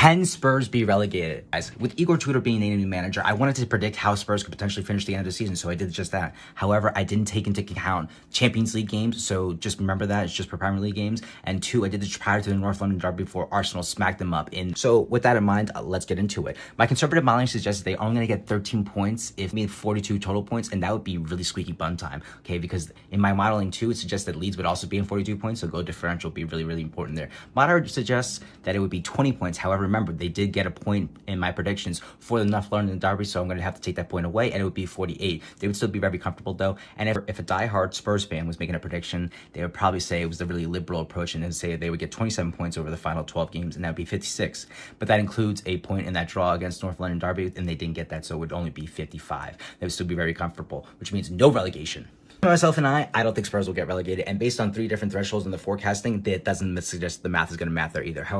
Can Spurs be relegated? Guys, with Igor Tudor being named new manager, I wanted to predict how Spurs could potentially finish the end of the season, so I did just that. However, I didn't take into account Champions League games, so just remember that. It's just for Premier League games. And two, I did this prior to the North London derby before Arsenal smacked them up. So with that in mind, let's get into it. My conservative modeling suggests they are only going to get 13 points, if mean 42 total points, and that would be really squeaky bun time, okay? Because in my modeling too, it suggests that Leeds would also be in 42 points, so goal differential would be really, really important there. Moderate suggests that it would be 20 points. However, remember, they did get a point in my predictions for the North London derby, so I'm going to have to take that point away, and it would be 48. They would still be very comfortable, though. And if a diehard Spurs fan was making a prediction, they would probably say it was the really liberal approach and then say they would get 27 points over the final 12 games, and that would be 56. But that includes a point in that draw against North London derby, and they didn't get that, so it would only be 55. They would still be very comfortable, which means no relegation. Myself and I don't think Spurs will get relegated, and based on 3 different thresholds in the forecasting, that doesn't suggest the math is going to math there either. However,